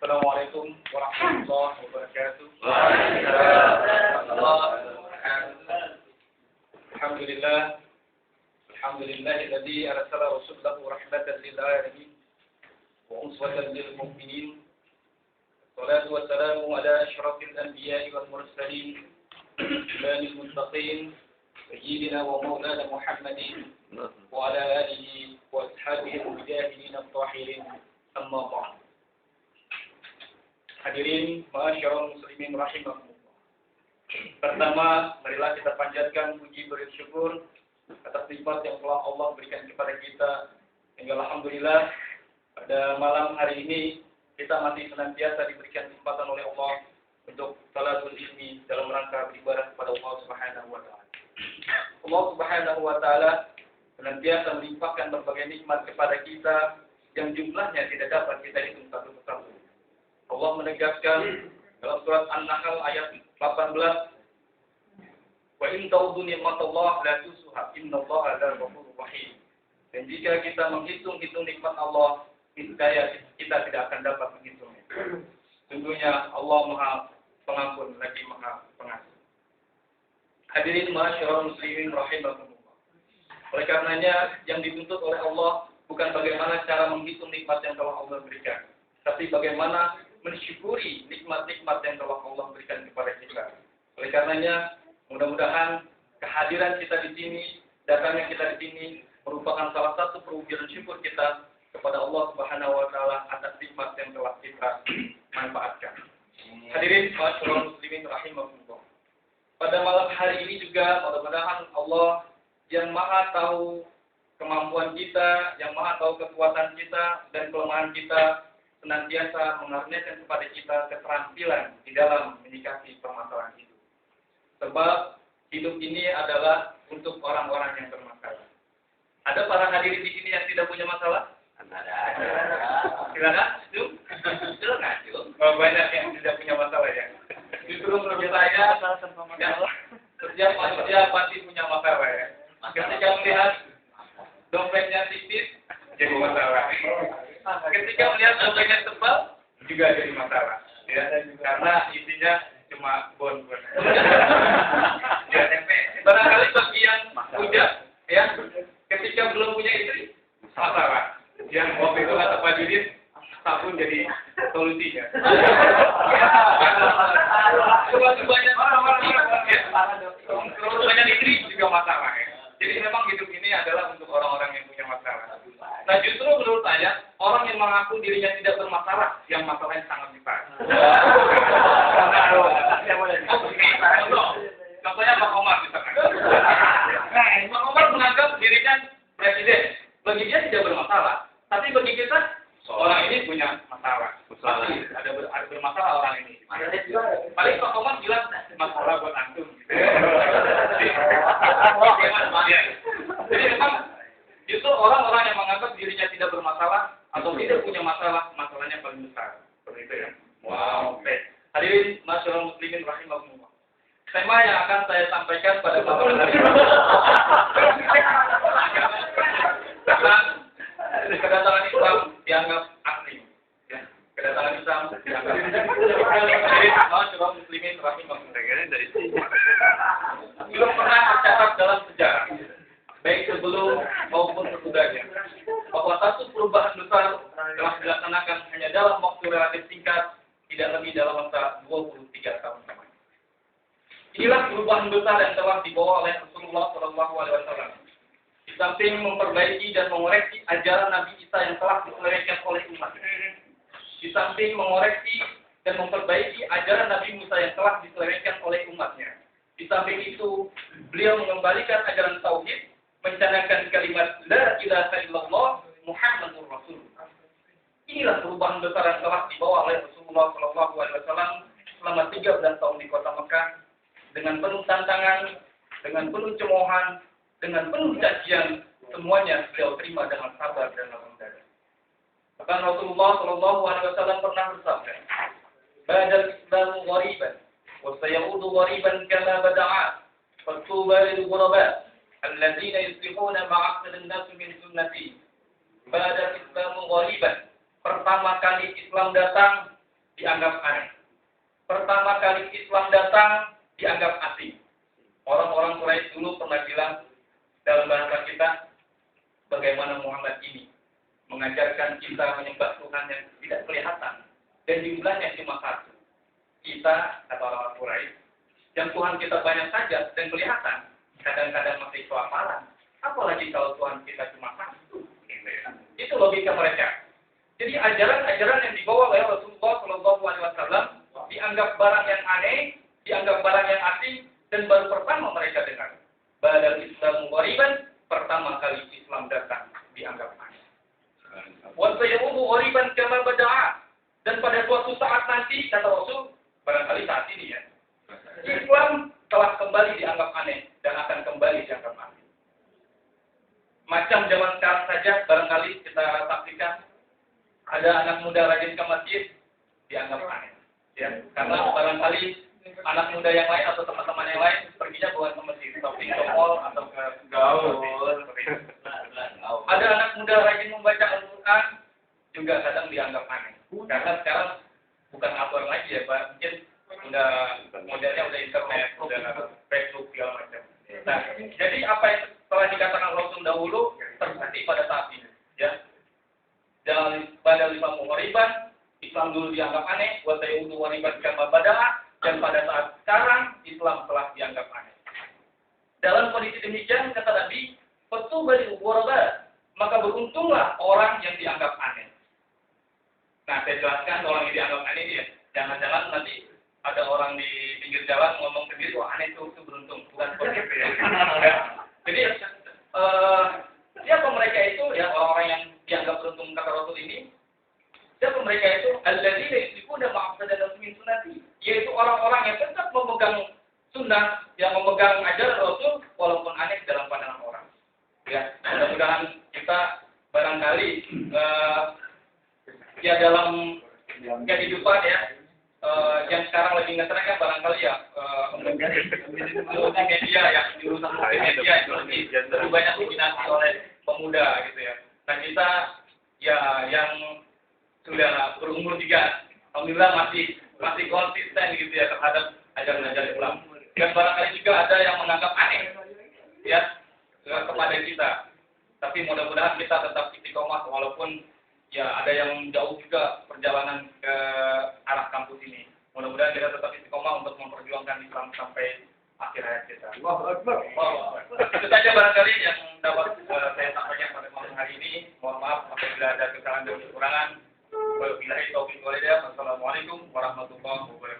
Assalamualaikum warahmatullahi wabarakatuh. Alhamdulillah. Alhamdulillahilladzi arsala rasulahu rahmatan lil alamin wa uswatan lil mu'minin. Wassalatu wassalamu ala asyrafil anbiya'i wal mursalin, imamil muttaqin, sayyidina wa maulana Muhammadin wa ala alihi wa ashabihi al-mujahidin at-tahirin. Amma ba'd. Hadirin ma'asyiral muslimin rahimakumullah. Pertama, marilah kita panjatkan puji bersyukur atas nikmat yang telah Allah berikan kepada kita. Hingga alhamdulillah pada malam hari ini kita masih senantiasa diberikan kesempatan oleh Allah untuk salatul ilmi dalam rangka beribadah kepada Allah Subhanahu wa taala. Allah Subhanahu wa taala senantiasa melimpahkan berbagai nikmat kepada kita yang jumlahnya tidak dapat kita hitung satu persatu. Allah menegaskan dalam surat An-Nahl ayat 18, "Wa in ta'udhu ni'matallahi la tusuha, innallaha laghafurur rahim." Dan jika kita menghitung-hitung nikmat Allah, niscaya kita tidak akan dapat menghitungnya. Sungguhnya Allah Maha Pengampun lagi Maha Pengasih. Hadirin ma'asyiral muslimin rahimakumullah. Oleh karenanya yang dituntut oleh Allah bukan bagaimana cara menghitung nikmat yang telah Allah berikan, tapi bagaimana mensyukuri nikmat-nikmat yang telah Allah berikan kepada kita. Oleh karenanya, mudah-mudahan kehadiran kita di sini, datangnya kita di sini merupakan salah satu perwujudan syukur kita kepada Allah Subhanahu wa taala atas nikmat yang telah kita manfaatkan. Hadirin ma'asyiral muslimin rahimakumullah. Pada malam hari ini juga mudah-mudahan Allah yang Maha tahu kemampuan kita, yang Maha tahu kekuatan kita dan kelemahan kita, senantiasa mengaruniakan kepada kita keterampilan di dalam menyikapi permasalahan hidup. Sebab hidup ini adalah untuk orang-orang yang bermasalah. Ada para hadirin di sini yang tidak punya masalah? Ada. Silakan, silakan. Banyak yang tidak punya masalah ya. Justru menurut saya, setiap manusia pasti punya masalah ya. Ketika melihat dompetnya tipis, jadi masalah. Ketika melihat dompetnya tebal, juga jadi masalah. Ya, karena isinya cuma bon. Ya, barangkali bagi yang punya, ya, ketika belum punya istri, masalah. Yang waktu itu kata Pak Judin, sabun jadi solusinya. Terlalu banyak banyak istri juga masalah. Ya. Jadi memang hidup ini adalah untuk orang-orang yang punya masalah. Nah justru menurut saya, orang yang mengaku dirinya tidak bermasalah, yang masalahnya sangat besar. Contohnya Pak Omar misalkan. Nah, Pak Omar menganggap dirinya presiden. Bagi dia tidak bermasalah. Tapi bagi kita, orang ini punya masalah. Pasti ada bermasalah orang ini. Paling Pak Omar bilang, masalah buat antum. Jadi memang justru orang-orang yang menganggap dirinya tidak bermasalah atau tidak punya masalah, masalahnya paling besar. Seperti itu ya. Wow. Hadirin ma'asyiral muslimin rahimakumullah. Tema yang akan saya sampaikan pada malam hari ini. Karena kedatangan Islam dianggap asli. Ya. Kedatangan Islam dianggap hadirin ma'asyiral muslimin rahimakumullah. Belum pernah tercatat dalam sejarah, baik sebelum maupun sesudahnya, bahwa satu perubahan besar telah dilaksanakan hanya dalam waktu relatif singkat, tidak lebih dalam masa 23 tahun lamanya. Inilah perubahan besar yang telah dibawa oleh Rasulullah SAW. Di samping memperbaiki dan mengoreksi ajaran Nabi Isa yang telah diselewengkan oleh umat, di samping mengoreksi dan memperbaiki ajaran Nabi Musa yang telah diselewengkan oleh umatnya, di samping itu beliau mengembalikan ajaran tauhid, mencanangkan kalimat la ilaha illallah Muhammadur Rasulullah. Inilah perubahan besar yang telah dibawa oleh Rasulullah SAW selama 13 tahun di kota Mekah, dengan penuh tantangan, dengan penuh cemoohan, dengan penuh cacian, semuanya beliau terima dengan sabar dan lapang dada. Bahkan Rasulullah SAW pernah bersabda, "Badal Islamu ghariban, wa sayaudu ghariban kama bada'a, fatuba lil ghuraba." الذين يصلحون معاصر الناس من سنتي. Badal Islamu ghaliban. Pertama kali Islam datang, dianggap aneh. Pertama kali Islam datang, dianggap asing. Orang-orang Quraisy dulu pernah bilang dalam bahasa kita, bagaimana Muhammad ini mengajarkan kita menyembah Tuhan yang tidak kelihatan dan jumlahnya cuma satu. Kita, kata orang Quraisy, yang Tuhan kita banyak saja dan kelihatan, kadang-kadang masih kelaparan. Apalagi kalau Tuhan kita cuma satu. Itu logika mereka. Jadi ajaran-ajaran yang dibawa oleh Rasulullah SAW dianggap barang yang aneh, dianggap barang yang asing, dan baru pertama mereka dengar. Badal Islam ghariban, pertama kali Islam datang dianggap aneh. Wa sayaudu ghariban kama bada'a. Dan pada suatu saat nanti, kata Rasul, barangkali saat ini ya, Islam telah kembali dianggap aneh dan akan kembali dianggap aneh. Macam zaman sekarang saja, barangkali kita saksikan ada anak muda rajin ke masjid dianggap aneh. Ya, karena barangkali anak muda yang lain atau teman-teman yang lain perginya bukan ke masjid, tapi ke mall atau ke gaul. Ada anak muda rajin membaca Al-Quran juga kadang dianggap aneh. Karena sekarang bukan Al-Quran lagi ya, Pak. Mungkin udah modelnya udah internet, udah Facebook segala macam. Nah, jadi apa yang telah dikatakan Rasul dahulu terjadi pada saat ini, ya. Dan pada 5 Muharriban Islam dulu dianggap aneh, wa sayudu wariban kama bada'a, dan pada saat sekarang Islam telah dianggap aneh. Dalam kondisi demikian kata Nabi, "Fatuba lil ghuraba", maka beruntunglah orang yang dianggap aneh. Nah, saya jelaskan orang yang dianggap aneh dia. Jangan-jangan nanti ada orang di pinggir jalan ngomong sendiri, wah aneh itu beruntung, bukan seperti itu ya. Jadi siapa mereka itu ya, orang-orang yang dianggap beruntung kata Rasul ini? Siapa mereka itu? Alladzina yusyrikuna ma'abdadan min sunnati, yaitu orang-orang yang tetap memegang sunnah, yang memegang ajaran Rasul walaupun aneh dalam pandangan orang. Ya, mudah-mudahan kita barangkali ya dalam kehidupan ya yang sekarang lagi ngetren kan barangkali ya multimedia ya, jurusan multimedia itu lebih banyak diminati oleh pemuda gitu ya. Nah kita ya yang sudah berumur juga, alhamdulillah masih konsisten gitu ya terhadap ajaran-ajaran Islam. Dan barangkali juga ada yang menganggap aneh ya kepada kita. Tapi mudah-mudahan kita tetap istiqomah walaupun ya ada yang jauh juga perjalanan ke arah kampus ini. Mudah-mudahan kita tetap istiqomah untuk memperjuangkan Islam sampai akhir hayat kita. Itu saja barangkali yang dapat saya sampaikan pada malam hari ini. Mohon maaf apabila ada kesalahan dan kekurangan. Wabillahi taufiq wal hidayah. Wassalamualaikum warahmatullahi wabarakatuh.